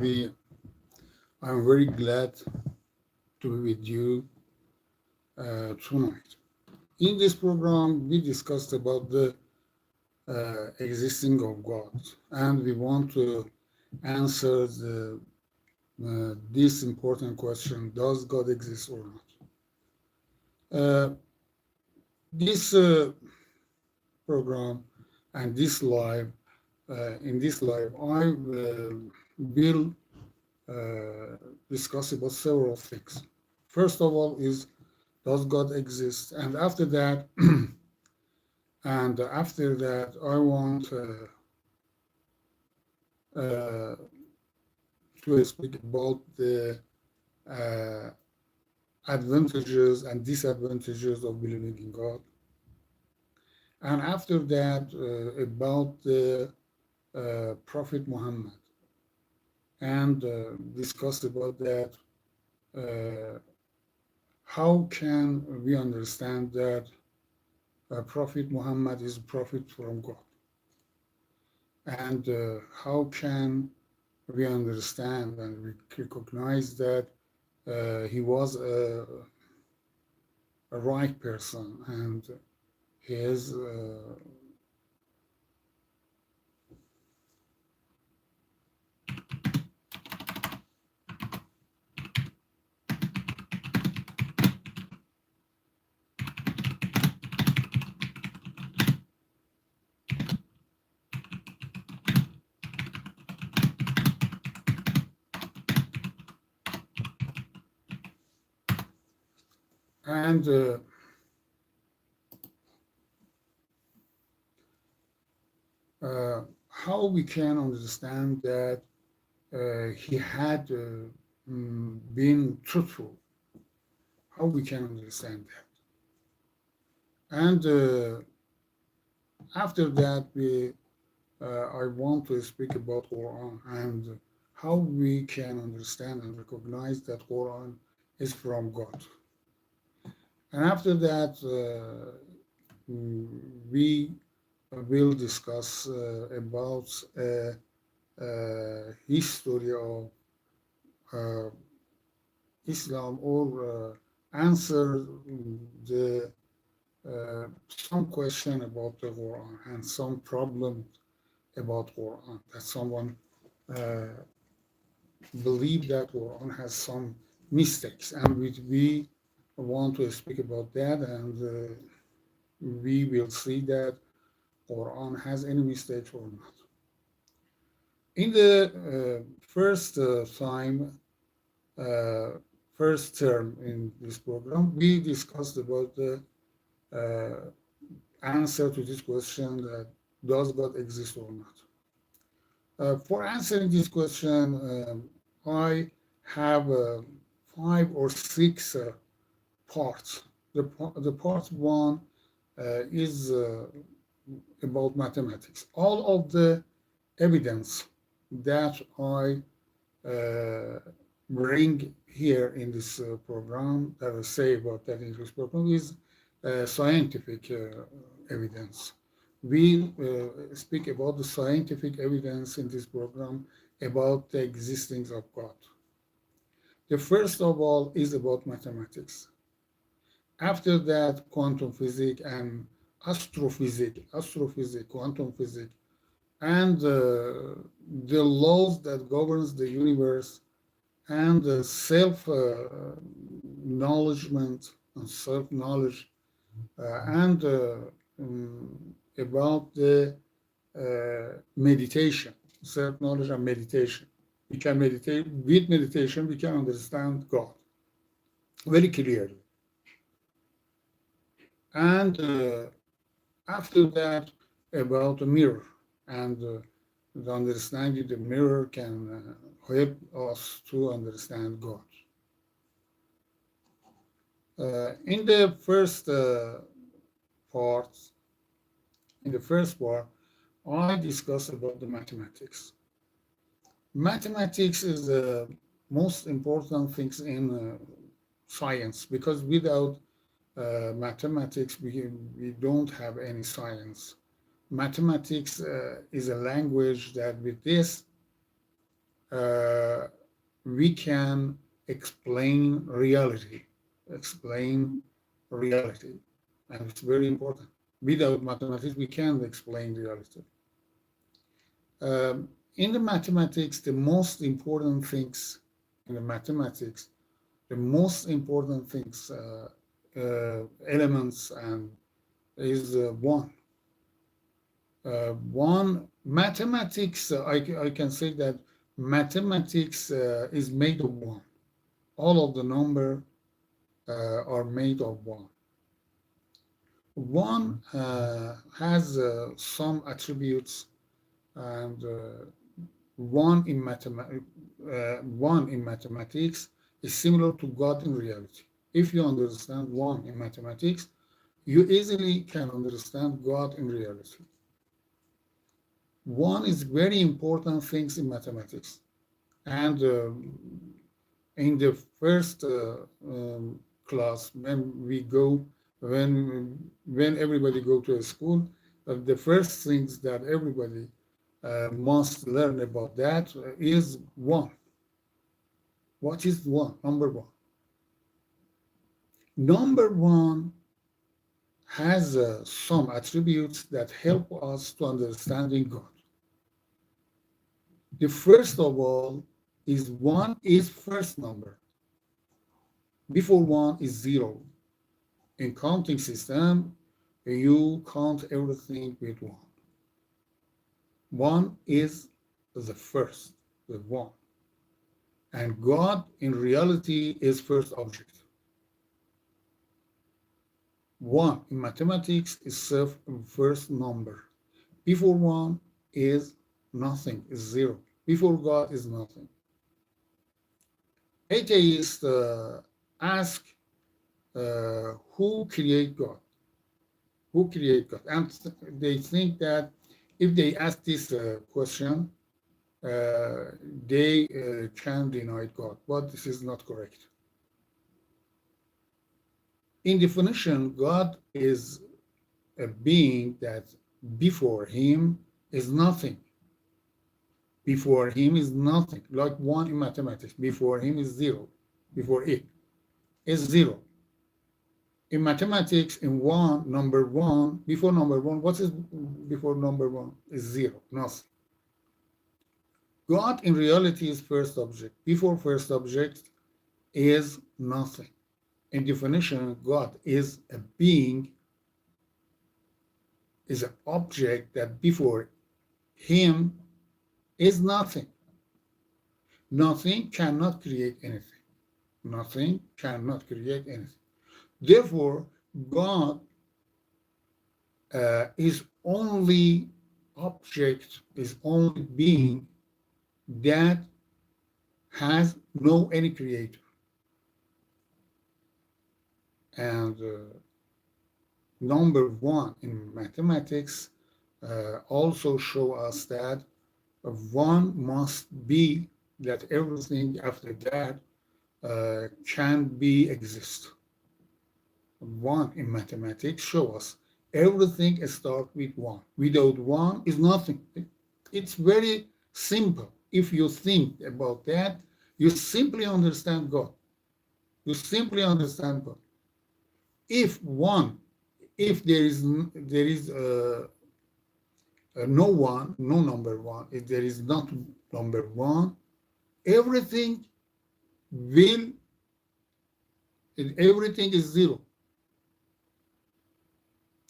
we, I'm very glad to be with you tonight. In this program, we discussed about the existing of God, and we want to answer this important question: Does God exist or not? This program and this live, in this live, I will discuss about several things. First of all, is does God exist? And after that, I want uh, to speak about the uh, advantages and disadvantages of believing in God. And after that, about the Prophet Muhammad, and discuss about that. How can we understand that Prophet Muhammad is a prophet from God? And how can we understand and we recognize that he was a right person and his and how we can understand that he had been truthful. How we can understand that. And after that, I want to speak about Quran and how we can understand and recognize that Quran is from God. And after that, we will discuss about history of uh, Islam, or answer the some question about the Quran and some problem about Quran, that someone uh, believe that Quran has some mistakes, and we want to speak about that, and we will see that Quran has any mistakes or not. In the first time, uh, first term in this program, we discussed about the uh, answer to this question, that does God exist or not? For answering this question, I have 5 or 6 parts. The part one is about mathematics. All of the evidence that I bring here in this program, that I say about that in this program, is scientific evidence. We speak about the scientific evidence in this program about the existence of God. The first of all is about mathematics. After that, quantum physics and astrophysics, quantum physics, and the laws that governs the universe, and self acknowledgement and self knowledge, and about the meditation, self knowledge and meditation. We can meditate. With meditation, we can understand God very clearly. And after that, about the mirror, and the understanding the mirror can help us to understand God. In the first part, in the first part, I discussed about the mathematics. Mathematics is the most important things in science, because without mathematics, we don't have any science. Mathematics is a language that with this we can explain reality, explain reality, and it's very important. Without mathematics, we can't explain reality. In the mathematics, the most important things in the mathematics, the most important things, elements, and is one. One mathematics. I can say that mathematics is made of one. All of the number are made of one. One has some attributes, and one in mathematics is similar to God in reality. If you understand one in mathematics, you easily can understand God in reality. One is very important things in mathematics, and in the first class when everybody go to a school, the first things that everybody must learn about that is one. What is one? Number one. Number one has some attributes that help us to understanding God. The first of all is one is first number. Before one is zero. In counting system, you count everything with one. One is the first, the one. And God in reality is first object. One in mathematics is first number. Before one is nothing, is zero. Before God is nothing. Atheists ask who create God? Who create God? And they think that if they ask this question, they can deny God, but this is not correct. In definition, God is a being that before him is nothing. Before him is nothing, like one in mathematics. Before him is zero. Before it is zero. In mathematics, in one, number one, before number one, what is before number one? Is zero, nothing. God in reality is first object. Before first object is nothing. In definition, God is a being, is an object that before him is nothing. Nothing cannot create anything. Nothing cannot create anything. Therefore, God is only object, is only being that has no any creator. And number one in mathematics also show us that one must be that everything after that can be exist. One in mathematics show us everything starts with one. Without one is nothing. It's very simple. If you think about that, you simply understand God. You simply understand God. If there is no one, no number one, if there is not number one, everything is zero.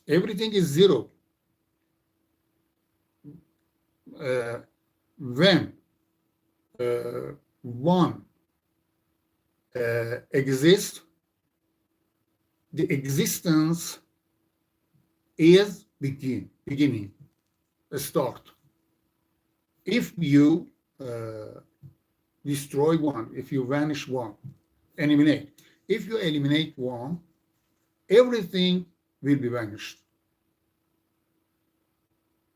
Everything is zero. When one exists, the existence is beginning, a start. If you destroy one, if you vanish one, eliminate. If you eliminate one, everything will be vanished.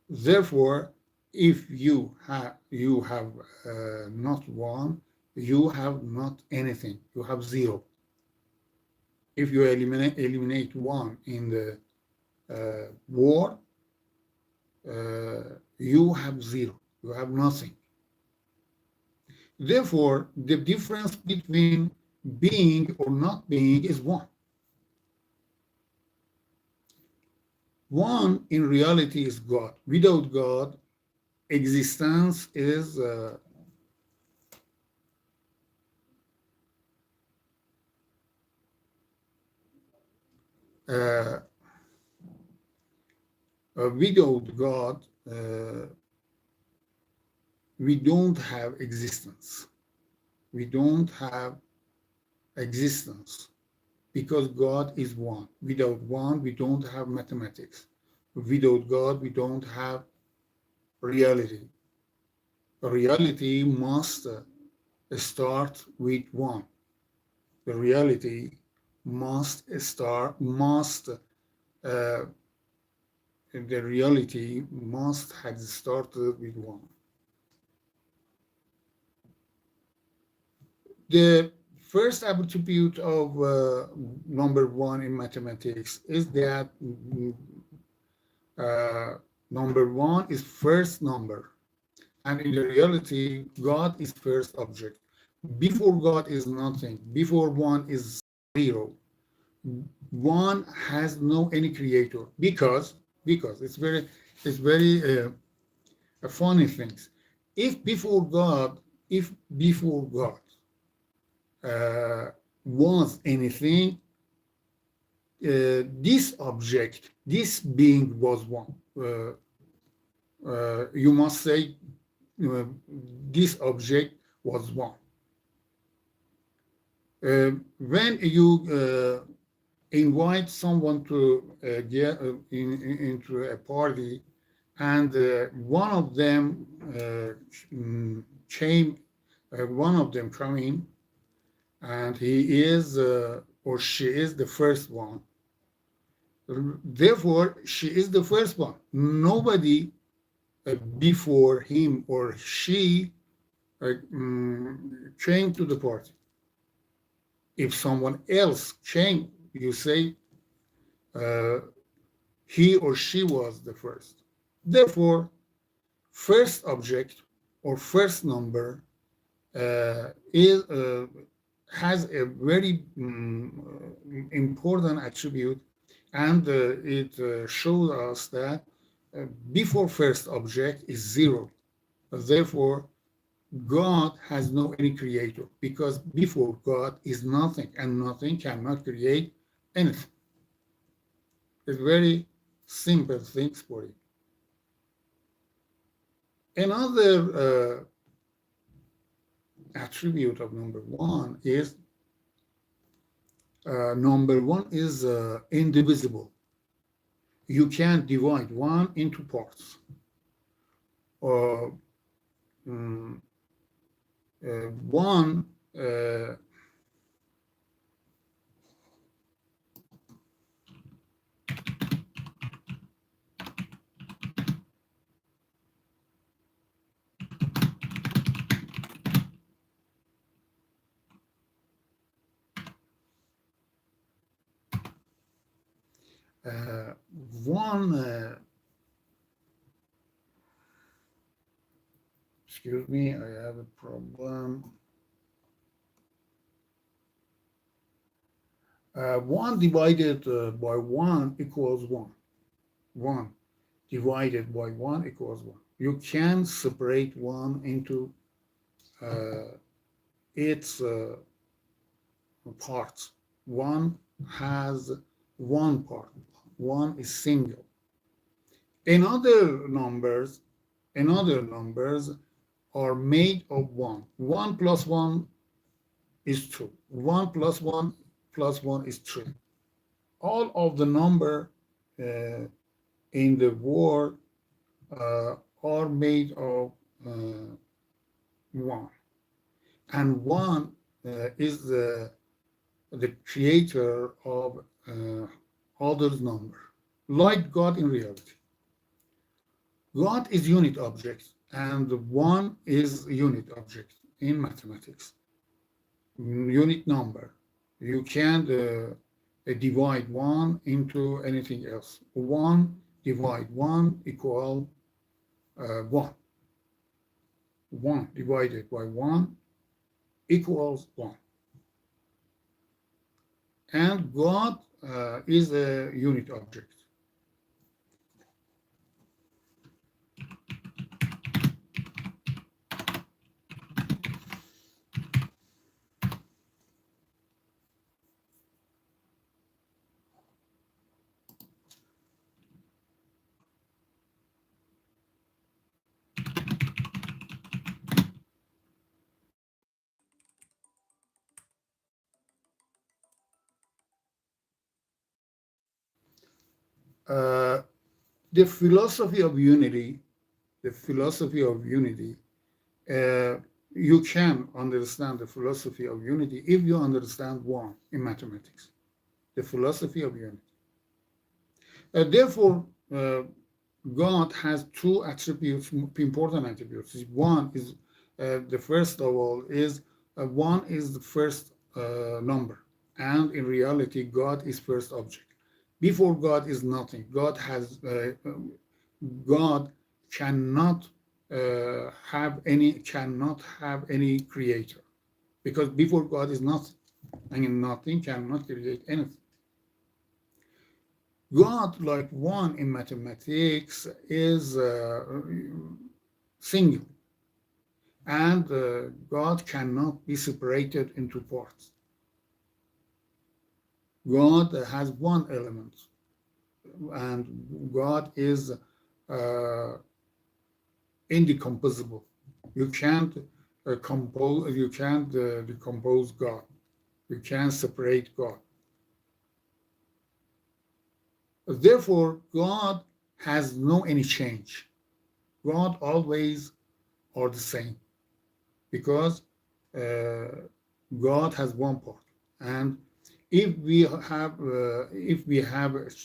Therefore, if you have not one, you have not anything. You have zero. If you eliminate one in the war, you have zero. You have nothing. Therefore, the difference between being or not being is one. One in reality is God. Without God, existence is without God, we don't have existence. We don't have existence because God is one. Without one, we don't have mathematics. Without God, we don't have reality. Reality must start with one. The reality must start, the reality must have started with one. The first attribute of number one in mathematics is that number one is first number. And in the reality, God is first object. Before God is nothing. Before one is zero. One has no any creator because it's very a funny things. If before God was anything, this object, this being was one. You must say this object was one. When you invite someone to get into a party, and one of them one of them come in, and he is or she is the first one. Therefore, she is the first one. Nobody before him or she came to the party. If someone else came, you say he or she was the first. Therefore, first object or first number has a very important attribute, and it shows us that before first object is zero. Therefore, God has no any creator because before God is nothing, and nothing cannot create anything. It's very simple things for it. Another attribute of number one is indivisible. You can't divide one into parts. One excuse me, I have a problem. One divided by one equals one. One divided by one equals one. You can separate one into its parts. One has one part. One is single. Another numbers are made of one. 1 plus 1 is 2. 1 plus 1 plus 1 is 3. All of the number in the world are made of 1. And 1 is the creator of other number, like God in reality. God is unit object, and 1 is unit object in mathematics. Unit number. You can't divide 1 into anything else. 1 divide 1 equal 1. 1 divided by 1 equals 1. And God is a unit object. Uh, the philosophy of unity, the philosophy of unity, you can understand the philosophy of unity if you understand one in mathematics, the philosophy of unity. Therefore, God has two attributes, important attributes. One is the first of all is one is the first number, and in reality, God is first object. Before God is nothing. God cannot cannot have any creator, because before God is nothing, and nothing cannot create anything. God, like one in mathematics, is single, and God cannot be separated into parts. God has one element, and God is indecomposable. You can't decompose God. You can't separate God. Therefore, God has no any change. God always are the same, because God has one part. And if we have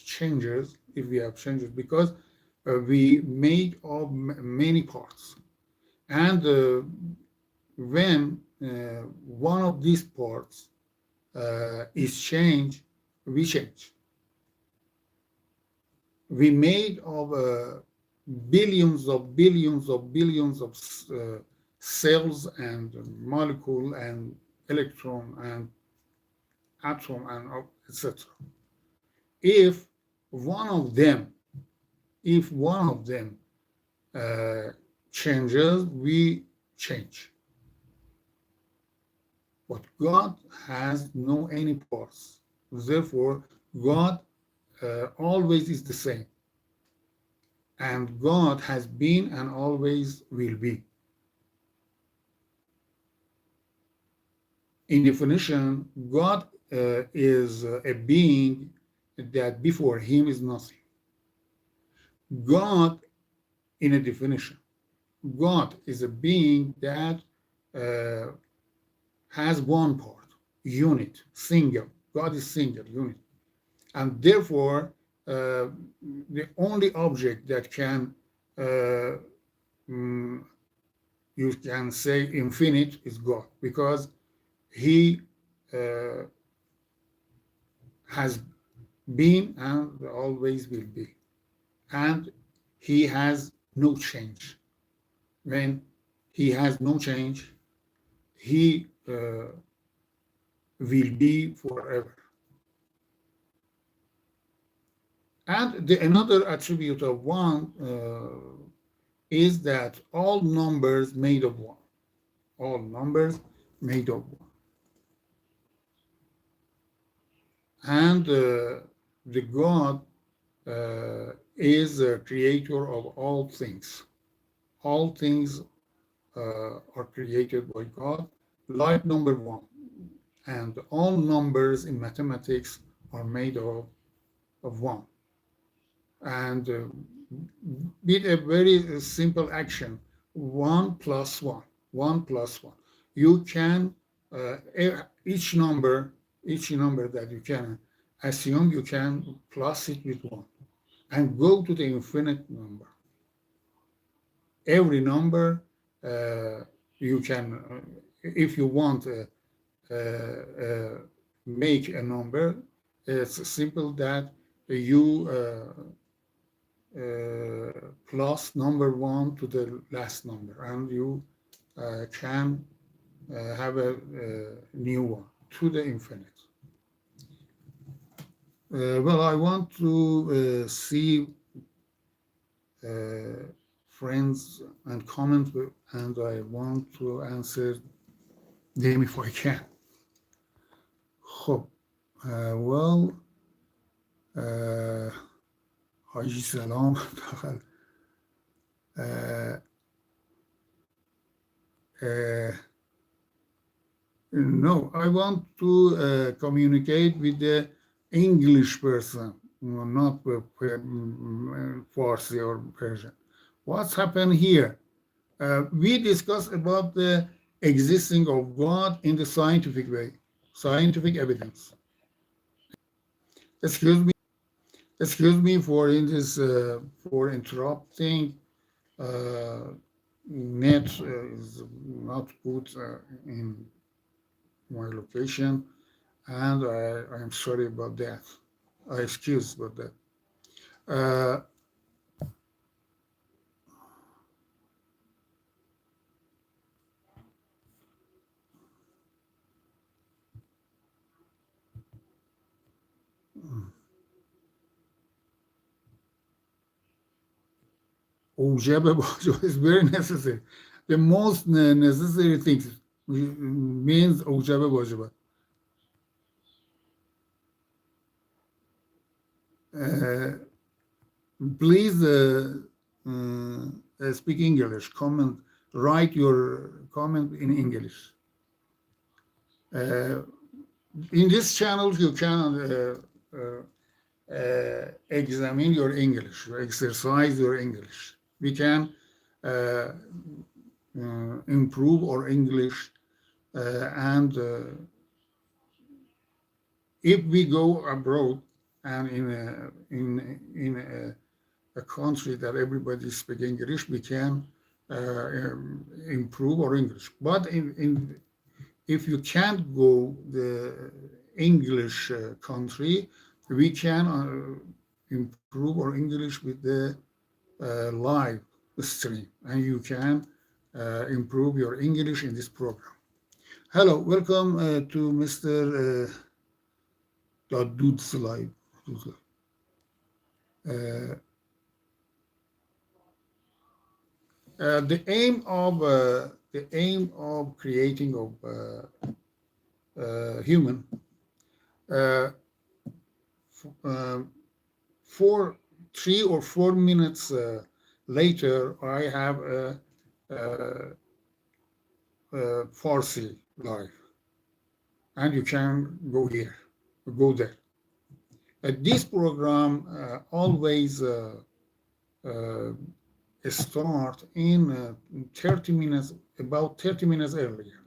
changes, because we made of many parts, and when one of these parts is changed, we change. We made of billions of cells and molecule and electron and atom and etc. If one of them changes, we change. But God has no any parts. Therefore, God always is the same. And God has been and always will be. In definition, God is a being that before him is nothing. God, in a definition, God is a being that has one part, unit, single. God is single, unit. And therefore, the only object that can, you can say infinite, is God, because he has been and always will be. And he has no change. When he has no change, he will be forever. And another attribute of one is that all numbers made of one. All numbers made of one. And the God is a creator of all things. All things are created by God, like number one. And all numbers in mathematics are made of one. And with a very simple action, 1 plus 1, 1 plus 1. You can, each number that you can assume, you can plus it with 1 and go to the infinite number. Every number you can, if you want make a number, it's simple that you plus number 1 to the last number, and you can have a new one to the infinite. Well, I want to see friends and comment, and I want to answer them if I can. خب well حاجی سلام بخل no, I want to communicate with the English person, not Farsi or Persian. What's happened here? We discussed about the existing of God in the scientific way, scientific evidence. Excuse me for in this for interrupting. Net is not good in my location, and I'm sorry about that. I excuse about that. is very necessary. The most necessary things means اوجب واجب. Please speak English. Comment. Write your comment in English. In this channel, you can examine your English, exercise your English. We can improve our English, and if we go abroad and in a country that everybody speaks English, we can improve our English. But if you can't go the English country, we can improve our English with the live stream, and you can improve your English in this program. Hello, welcome to Mr. Dadud's live. The aim of creating of human 3 or 4 minutes later, I have a Farsi live, and you can go there. This program always start in 30 minutes, about 30 minutes earlier,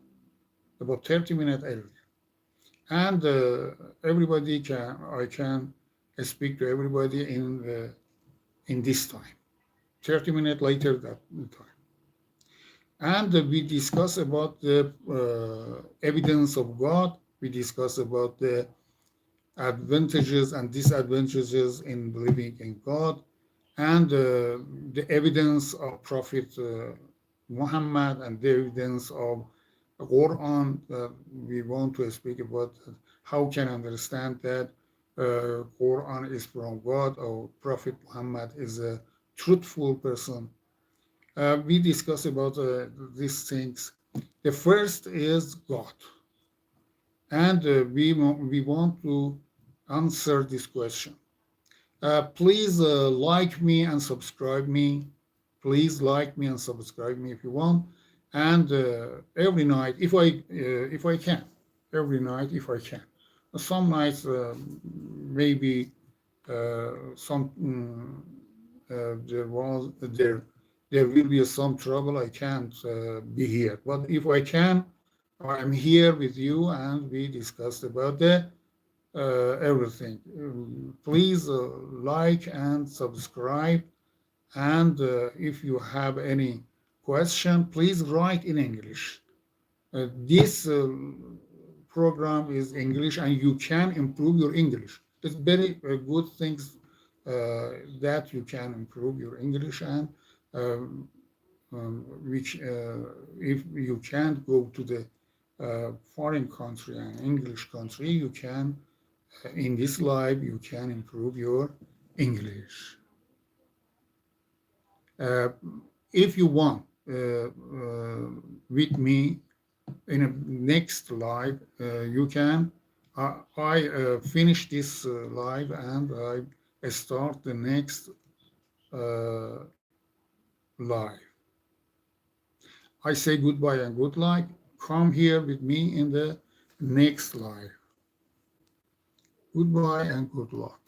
and everybody I can speak to everybody in this time, 30 minutes later that time. And we discuss about the evidence of God. We discuss about the advantages and disadvantages in believing in God, and the evidence of Prophet Muhammad and the evidence of Quran. We want to speak about how can understand that Quran is from God, or Prophet Muhammad is a truthful person. We discuss about these things. The first is God, and we want to answer this question. Please like me and subscribe me. Please like me and subscribe me if you want. And every night, if I can, every night if I can. Some nights maybe some there will be some trouble. I can't be here. But if I can, I'm here with you, and we discussed about the everything. Please like and subscribe, and if you have any question, please write in English. This program is English, and you can improve your English. It's very good things that you can improve your English, and which if you can't go to the foreign country and English country, you can, in this live, you can improve your English. If you want with me in a next live, you can. I finish this live and I start the next live. I say goodbye and good luck. Come here with me in the next live. Goodbye and good luck.